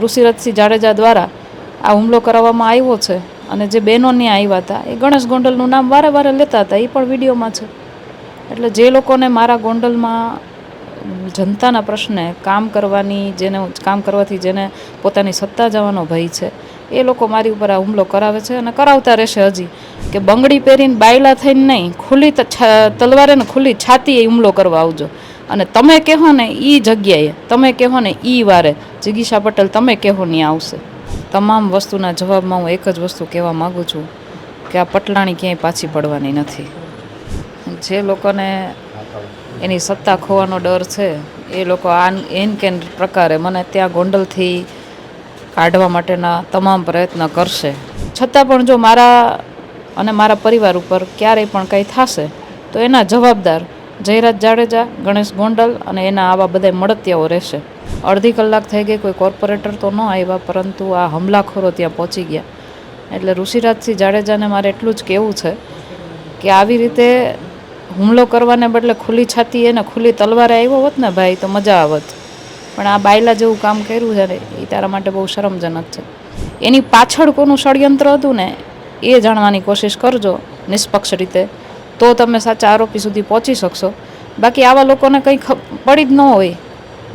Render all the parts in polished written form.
ઋષિરથસિંહ જાડેજા દ્વારા આ હુમલો કરાવવામાં આવ્યો છે અને જે બહેનો ત્યાં આવ્યા હતા એ ગણેશ ગોંડલનું નામ વારે વારે લેતા હતા, એ પણ વિડીયોમાં છે. એટલે જે લોકોને મારા ગોંડલમાં જનતાના પ્રશ્ને કામ કરવાથી જેને પોતાની સત્તા જવાનો ભય છે, એ લોકો મારી ઉપર આ હુમલો કરાવે છે અને કરાવતા રહેશે હજી. કે બંગડી પહેરીને બાયલા થઈને નહીં, ખુલ્લી તલવારે ને ખુલ્લી છાતીએ હુમલો કરવા આવજો અને તમે કહો ને એ જગ્યાએ, તમે કહો ને એ વારે જિગીશા પટેલ તમે કહો ત્યાં આવશે. તમામ વસ્તુના જવાબમાં હું એક જ વસ્તુ કહેવા માગું છું કે આ પટલાણી ક્યાંય પાછી પડવાની નથી. જે લોકોને એની સત્તા ખોવાનો ડર છે એ લોકો એન કેન પ્રકારે મને ત્યાં ગોંડલથી કાઢવા માટેના તમામ પ્રયત્ન કરશે. છતાં પણ જો મારા અને મારા પરિવાર ઉપર ક્યારેય પણ કંઈ થશે તો એના જવાબદાર જયરાજ જાડેજા, ગણેશ ગોંડલ અને એના આવા બધા મળતિયાઓ રહેશે. અડધી કલાક થઈ ગઈ, કોઈ કોર્પોરેટર તો ન આવ્યા, પરંતુ આ હુમલાખોરો ત્યાં પહોંચી ગયા. એટલે ઋષિરાજસિંહ જાડેજાને મારે એટલું જ કહેવું છે કે આવી રીતે હુમલો કરવાને બદલે ખુલ્લી છાતીએ ને ખુલ્લી તલવારે આવ્યો હોત ને ભાઈ તો મજા આવત. પણ આ બાયલા જેવું કામ કર્યું છે ને એ તારા માટે બહુ શરમજનક છે. એની પાછળ કોનું ષડયંત્ર હતું ને એ જાણવાની કોશિશ કરજો નિષ્પક્ષ રીતે, તો તમે સાચા આરોપી સુધી પહોંચી શકશો. બાકી આવા લોકોને કંઈ પડી જ ન હોય,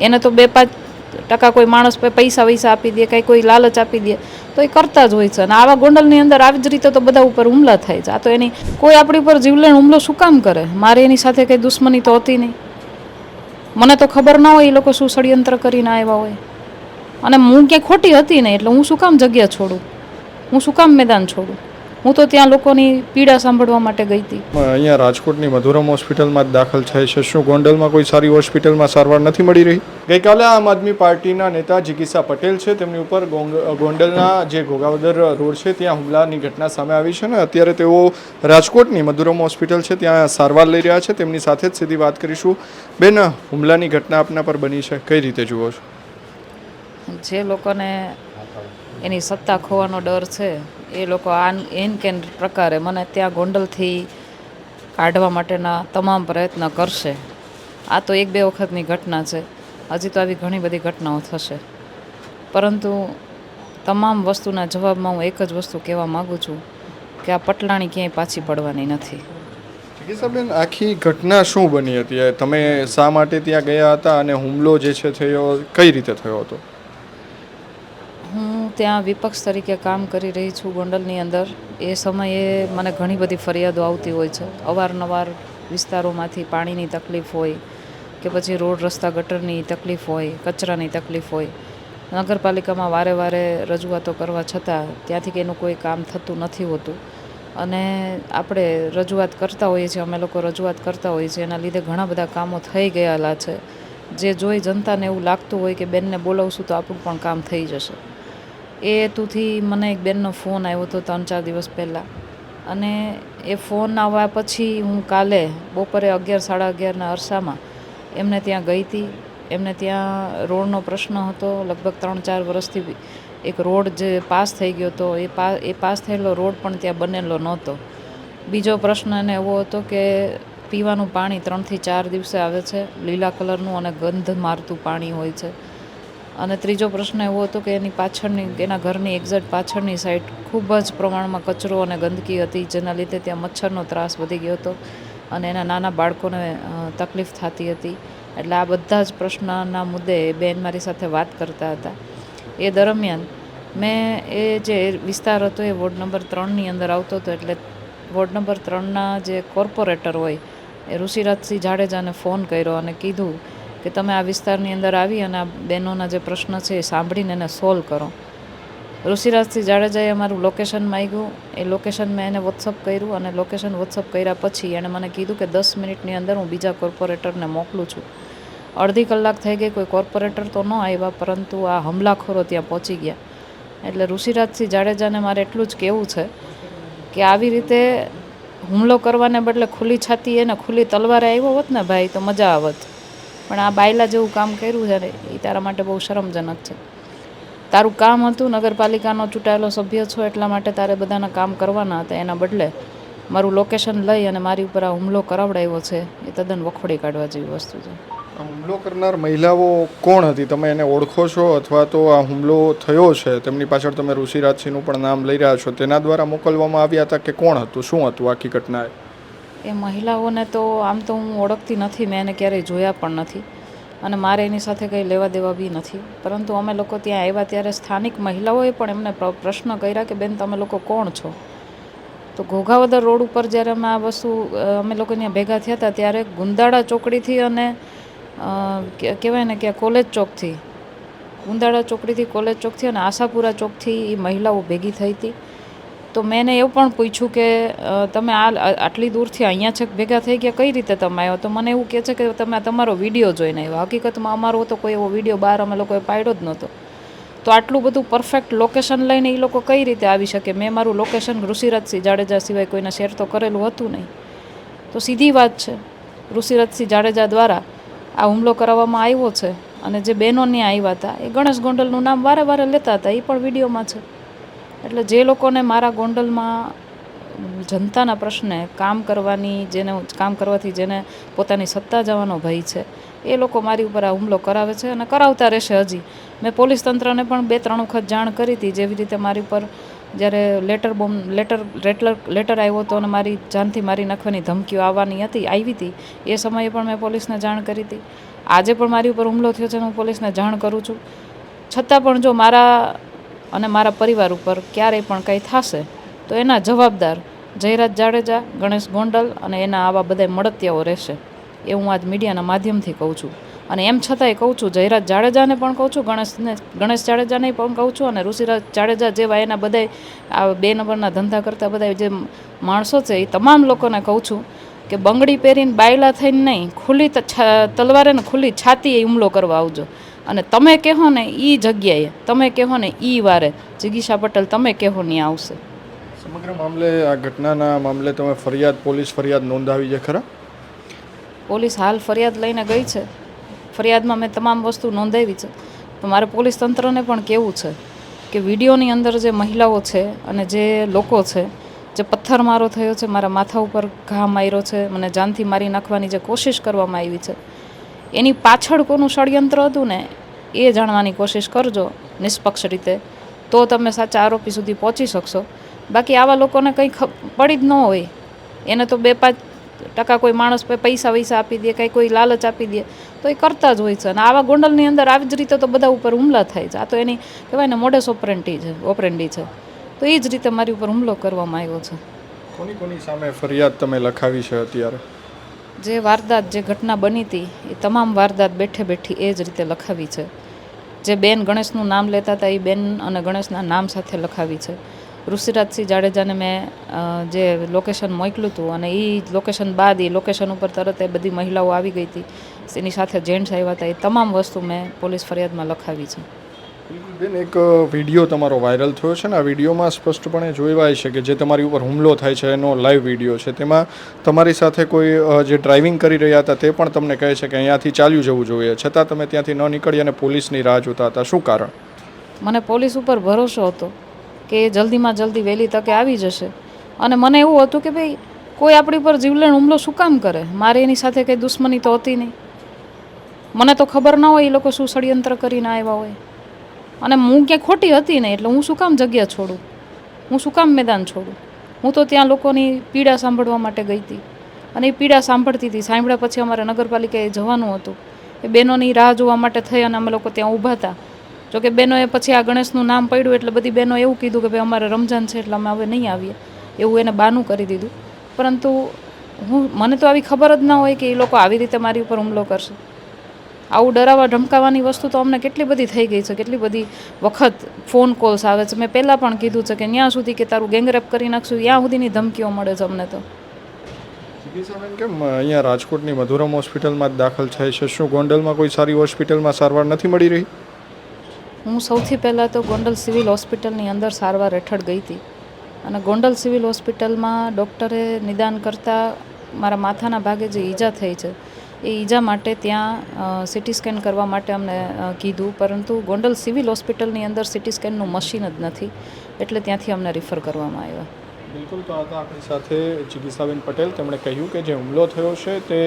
એને તો 2-5% કોઈ માણસ પૈસા આપી દે, કંઈ કોઈ લાલચ આપી દે તો એ કરતા જ હોય છે. અને આવા ગોંડલની અંદર આવી જ રીતે તો બધા ઉપર હુમલા થાય છે. આ તો એની કોઈ આપણી ઉપર જીવલેણ હુમલો શું કામ કરે? મારે એની સાથે કંઈ દુશ્મની તો હતી નહીં. મને તો ખબર ના હોય એ લોકો શું ષડયંત્ર કરીને આવ્યા હોય. અને હું ક્યાંય ખોટી હતી નહીં, એટલે હું શું કામ જગ્યા છોડું, હું શું કામ મેદાન છોડું? હું તો ત્યાં લોકોની પીડા સાંભળવા માટે ગઈ હતી. અહીંયા રાજકોટની મધુરમ હોસ્પિટલમાં જ દાખલ થાય છે. શું ગોંડલમાં કોઈ સારી હોસ્પિટલમાં સારવાર નથી મળી રહી? ગઈકાલે આમ આદમી પાર્ટીના નેતા જિગીશા પટેલ છે, તેમની ઉપર ગોંડલના જે ઘોઘાવદર રોડ છે ત્યાં હુમલાની ઘટના સામે આવી છે ને અત્યારે તેઓ રાજકોટની મધુરમ હોસ્પિટલ છે ત્યાં સારવાર લઈ રહ્યા છે. તેમની સાથે જ સીધી વાત કરીશું. બેન, હુમલાની ઘટના આપના પર બની છે, કઈ રીતે જુઓ છો? જે લોકોને એની સત્તા ખોવાનો ડર છે એ લોકો એન કેન પ્રકારે મને ત્યાં ગોંડલથી કાઢવા માટેના તમામ પ્રયત્ન કરશે. આ તો 1-2 વખતની ઘટના છે, હજી તો આવી ઘણી બધી ઘટનાઓ થશે. પરંતુ તમામ વસ્તુના જવાબમાં હું એક જ વસ્તુ કહેવા માગું છું કે આ પટલાણી ક્યાંય પાછી પડવાની નથી. જિગીશાબેન, આખી ઘટના શું બની હતી? તમે શા માટે ત્યાં ગયા હતા અને હુમલો જે છે થયો કઈ રીતે થયો હતો? હું ત્યાં વિપક્ષ તરીકે કામ કરી રહી છું ગોંડલની અંદર. એ સમયે મને ઘણી બધી ફરિયાદો આવતી હોય છે. અવારનવાર વિસ્તારોમાંથી પાણીની તકલીફ હોય કે પછી રોડ રસ્તા ગટરની તકલીફ હોય, કચરાની તકલીફ હોય. નગરપાલિકામાં વારે વારે રજૂઆતો કરવા છતાં ત્યાંથી કે એનું કોઈ કામ થતું નથી હોતું. અને આપણે રજૂઆત કરતા હોઈએ છીએ, અમે લોકો રજૂઆત કરતા હોઈએ છીએ, એના લીધે ઘણા બધા કામો થઈ ગયેલા છે. જે જોઈ જનતાને એવું લાગતું હોય કે બેનને બોલાવશું તો આપણું પણ કામ થઈ જશે. એ હેતુથી મને એક બેનનો ફોન આવ્યો હતો 3-4 દિવસ પહેલાં. અને એ ફોન આવ્યા પછી હું કાલે બપોરે 11-11:30ના અરસામાં એમને ત્યાં ગઈ હતી. એમને ત્યાં રોડનો પ્રશ્ન હતો. લગભગ 3-4 વર્ષથી એક રોડ જે પાસ થઈ ગયો હતો એ પાસ થયેલો રોડ પણ ત્યાં બનેલો નહોતો. બીજો પ્રશ્ન એને એવો હતો કે પીવાનું પાણી 3-4 દિવસે આવે છે, લીલા કલરનું અને ગંધ મારતું પાણી હોય છે. અને ત્રીજો પ્રશ્ન એવો હતો કે એના ઘરની એક્ઝેક્ટ પાછળની સાઈડ ખૂબ જ પ્રમાણમાં કચરો અને ગંદકી હતી, જેના લીધે ત્યાં મચ્છરનો ત્રાસ વધી ગયો હતો અને એના નાના બાળકોને તકલીફ થતી હતી. એટલે આ બધા જ પ્રશ્નના મુદ્દે બેન મારી સાથે વાત કરતા હતા. એ દરમિયાન મેં એ જે વિસ્તાર હતો એ વોર્ડ નંબર 3ની અંદર આવતો હતો. એટલે વોર્ડ નંબર 3ના જે કોર્પોરેટર હોય એ ઋષિરાજસિંહ જાડેજાને ફોન કર્યો અને કીધું કે તમે આ વિસ્તારની અંદર આવી અને આ બહેનોના જે પ્રશ્ન છે એ સાંભળીને એને સોલ્વ કરો. ઋષિરાજસિંહ જાડેજાએ અમારું લોકેશન માંગ્યું. એ લોકેશન મેં એને વોટ્સઅપ કર્યું અને લોકેશન વોટ્સઅપ કર્યા પછી એણે મને કીધું કે 10 મિનિટની અંદર હું બીજા કોર્પોરેટરને મોકલું છું. અડધી કલાક થઈ ગઈ, કોઈ કોર્પોરેટર તો ન આવ્યા, પરંતુ આ હુમલાખોરો ત્યાં પહોંચી ગયા. એટલે ઋષિરાજસિંહ જાડેજાને મારે એટલું જ કહેવું છે કે આવી રીતે હુમલો કરવાને બદલે ખુલ્લી છાતીએ ને ખુલ્લી તલવારે આવ્યો હોત ને ભાઈ તો મજા આવત. પણ આ બાયલા જેવું કામ કર્યું છે ને એ તારા માટે બહુ શરમજનક છે. તારું કામ હતું નગરપાલિકાનો ચૂંટાયેલો સભ્ય છો એટલા માટે તારે બધાના કામ કરવાના હતા, એના બદલે મારું લોકેશન લઈ અને મારી ઉપર આ હુમલો કરાવડાવ્યો છે એ તદ્દન વખોડી કાઢવા જેવી વસ્તુ છે. આ હુમલો કરનાર મહિલાઓ કોણ હતી? તમે એને ઓળખો છો અથવા તો આ હુમલો થયો છે તેમની પાછળ તમે ઋષિરાજસિંહનું પણ નામ લઈ રહ્યા છો, તેના દ્વારા મોકલવામાં આવ્યા હતા કે કોણ હતું, શું હતું આખી ઘટનાએ? એ મહિલાઓને તો આમ તો હું ઓળખતી નથી, મેં એને ક્યારેય જોયા પણ નથી અને મારે એની સાથે કંઈ લેવા દેવા બી નથી. પરંતુ અમે લોકો ત્યાં આવ્યા ત્યારે સ્થાનિક મહિલાઓએ પણ એમને પ્રશ્ન કર્યા કે બેન તમે લોકો કોણ છો? તો ઘોઘાવદર રોડ ઉપર જ્યારે અમે આ વસ્તુ અમે લોકો ત્યાં ભેગા થયા હતા ત્યારે ગુંદાળા ચોકડીથી અને કહેવાય ને કે કોલેજ ચોકથી, ગુંદાળા ચોકડીથી કોલેજ ચોકથી અને આશાપુરા ચોકથી એ મહિલાઓ ભેગી થઈ હતી. તો મેં એને એવું પણ પૂછ્યું કે તમે આટલી દૂરથી અહીંયા છેક ભેગા થઈ ગયા, કઈ રીતે તમે આવ્યો? તો મને એવું કહે છે કે તમે તમારો વિડીયો જોઈને આવ્યા. હકીકતમાં અમારો તો કોઈ એવો વિડીયો બહાર અમે લોકોએ પાડ્યો જ નહોતો. તો આટલું બધું પરફેક્ટ લોકેશન લઈને એ લોકો કઈ રીતે આવી શકે? મેં મારું લોકેશન ઋષિરાજસિંહ જાડેજા સિવાય કોઈને શેર તો કરેલું હતું નહીં. તો સીધી વાત છે, ઋષિરાજસિંહ જાડેજા દ્વારા આ હુમલો કરાવવામાં આવ્યો છે અને જે બહેનો ત્યાં આવ્યા હતા એ ગણેશ ગોંડલનું નામ વારે વારે લેતા હતા, એ પણ વિડીયોમાં છે. એટલે જે લોકોને મારા ગોંડલમાં જનતાના પ્રશ્ને કામ કરવાની, જેને કામ કરવાથી જેને પોતાની સત્તા જવાનો ભય છે, એ લોકો મારી ઉપર આ હુમલો કરાવે છે અને કરાવતા રહેશે. હજી મેં પોલીસ તંત્રને પણ 2-3 વખત જાણ કરી હતી. જેવી રીતે મારી ઉપર જ્યારે લેટર આવ્યો હતો અને મારી જાનથી મારી નાખવાની ધમકીઓ આવી હતી, એ સમયે પણ મેં પોલીસને જાણ કરી હતી. આજે પણ મારી ઉપર હુમલો થયો છે, હું પોલીસને જાણ કરું છું. છતાં પણ જો મારા અને મારા પરિવાર ઉપર ક્યારેય પણ કંઈ થશે તો એના જવાબદાર જયરાજ જાડેજા, ગણેશ ગોંડલ અને એના આવા બધા મળતિયાઓ રહેશે, એ હું આજ મીડિયાના માધ્યમથી કહું છું. અને એમ છતાંય કહું છું, જયરાજ જાડેજાને પણ કહું છું, ગણેશ જાડેજાને પણ કહું છું અને ઋષિરાજ જાડેજા જેવા એના બધા આ 2 નંબરના ધંધા કરતા બધા જે માણસો છે એ તમામ લોકોને કહું છું કે બંગડી પહેરીને બાયલા થઈને નહીં, ખુલ્લી તલવારે ને ખુલ્લી છાતીએ હુમલો કરવા આવજો. અને તમે કહો ને એ જગ્યાએ, તમે કહો ને એ વારે જિગીશા પટેલ તમે કહો ને આવશે. સમગ્ર મામલે, આ ઘટનાના મામલે તમે પોલીસ ફરિયાદ નોંધાવી છે ખરા? પોલીસ હાલ ફરિયાદ લઈને ગઈ છે. ફરિયાદમાં મેં તમામ વસ્તુ નોંધાવી છે. તો મારે પોલીસ તંત્રને પણ કહેવું છે કે વિડીયોની અંદર જે મહિલાઓ છે અને જે લોકો છે, જે પથ્થરમારો થયો છે, મારા માથા ઉપર ઘા માર્યો છે, મને જાનથી મારી નાખવાની જે કોશિશ કરવામાં આવી છે, એની પાછળ કોનું ષડયંત્ર હતું ને એ જાણવાની કોશિશ કરજો નિષ્પક્ષ રીતે, તો તમે સાચા આરોપી સુધી પહોંચી શકશો. બાકી આવા લોકોને કંઈ પડી જ ન હોય, એને તો 2-5% કોઈ માણસ પૈસા આપી દે, કંઈ કોઈ લાલચ આપી દે તો એ કરતા જ હોય છે. અને આવા ગોંડલની અંદર આવી જ રીતે તો બધા ઉપર હુમલા થાય છે. આ તો એની કહેવાય ને મોડેસ ઓપરેન્ડી છે. તો એ જ રીતે મારી ઉપર હુમલો કરવામાં આવ્યો છે. કોની સામે ફરિયાદ તમે લખાવી છે અત્યારે? જે વારદાત, જે ઘટના બની હતી એ તમામ વારદાત બેઠી એ જ રીતે લખાવી છે. જે બેન ગણેશનું નામ લેતા હતા એ બેન અને ગણેશના નામ સાથે લખાવી છે. ઋષિરાજસિંહ જાડેજાને મેં જે લોકેશન મોકલ્યું હતું અને એ લોકેશન બાદ એ લોકેશન ઉપર તરત એ બધી મહિલાઓ આવી ગઈ હતી, એની સાથે જેન્ટ્સ આવ્યા હતા, એ તમામ વસ્તુ મેં પોલીસ ફરિયાદમાં લખાવી છે. બેન, એક વિડીયો તમારો વાયરલ થયો છે ને, આ વિડીયોમાં સ્પષ્ટપણે જોવાય છે કે જે તમારી ઉપર હુમલો થાય છે એનો લાઈવ વિડીયો છે. તેમાં તમારી સાથે કોઈ જે ડ્રાઇવિંગ કરી રહ્યા હતા તે પણ તમને કહે છે કે અહીંયાથી ચાલ્યું જવું જોઈએ, છતાં તમે ત્યાંથી ન નીકળી અને પોલીસની રાહ જોતા હતા. શું કારણ? મને પોલીસ ઉપર ભરોસો હતો કે જલ્દીમાં જલ્દી વહેલી તકે આવી જશે અને મને એવું હતું કે ભાઈ કોઈ આપણી પર જીવલેણ હુમલો શું કામ કરે? મારે એની સાથે કંઈ દુશ્મની તો હતી નહીં. મને તો ખબર ના હોય એ લોકો શું ષડયંત્ર કરીને આવ્યા હોય. અને હું ક્યાંય ખોટી હતી નહીં, એટલે હું શું કામ જગ્યા છોડું, હું શું કામ મેદાન છોડું? હું તો ત્યાં લોકોની પીડા સાંભળવા માટે ગઈ હતી અને એ પીડા સાંભળતી હતી. સાંભળ્યા પછી અમારે નગરપાલિકાએ જવાનું હતું. એ બહેનોની રાહ જોવા માટે થઈ અને અમે લોકો ત્યાં ઊભા હતા. જોકે બહેનોએ પછી આ ગણેશનું નામ પડ્યું એટલે બધી બહેનો એવું કીધું કે ભાઈ અમારે રમજાન છે એટલે અમે હવે નહીં આવીએ, એવું એને બાનું કરી દીધું. પરંતુ મને તો આવી ખબર જ ના હોય કે એ લોકો આવી રીતે મારી ઉપર હુમલો કરશે. આવું ડરાવવા ધમકાવવાની વસ્તુ તો અમને કેટલી બધી થઈ ગઈ છે, કેટલી બધી વખત ફોન કોલ્સ આવે છે. મેં પહેલાં પણ કીધું છે કે ત્યાં સુધી કે તારું ગેંગરેપ કરી નાખશું ત્યાં સુધીની ધમકીઓ મળે છે અમને. તો કેમ અહીંયા રાજકોટની મધુરમ હોસ્પિટલમાં જ દાખલ થાય છે? શું ગોંડલમાં કોઈ સારી હોસ્પિટલમાં સારવાર નથી મળી રહી? હું સૌથી પહેલાં તો ગોંડલ સિવિલ હોસ્પિટલની અંદર સારવાર હેઠળ ગઈ હતી અને ગોંડલ સિવિલ હોસ્પિટલમાં ડૉક્ટરે નિદાન કરતાં મારા માથાના ભાગે જે ઈજા થઈ છે એ ઈજા માટે ત્યાં સિટી સ્કેન કરવા માટે અમને કીધું, પરંતુ ગોંડલ સિવિલ હોસ્પિટલની અંદર સિટી સ્કેનનું મશીન જ નથી, એટલે ત્યાંથી અમને રિફર કરવામાં આવ્યા. બિલકુલ, તો હતા આપણી સાથે જિગીસાબેન પટેલ. તેમણે કહ્યું કે જે હુમલો થયો છે તે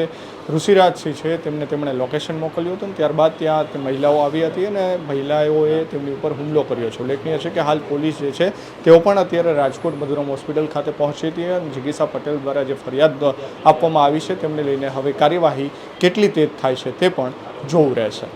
ઋષિરાજસિંહ છે, તેમણે લોકેશન મોકલ્યું હતું, અને ત્યારબાદ ત્યાં મહિલાઓ આવી હતી અને મહિલાઓએ તેમની ઉપર હુમલો કર્યો છે. ઉલ્લેખનીય છે કે હાલ પોલીસ જે છે તેઓ પણ અત્યારે રાજકોટ મધુરમ હોસ્પિટલ ખાતે પહોંચી હતી અને જિગીસા પટેલ દ્વારા જે ફરિયાદ આપવામાં આવી છે તેમને લઈને હવે કાર્યવાહી કેટલી તેજ થાય છે તે પણ જોવું રહેશે.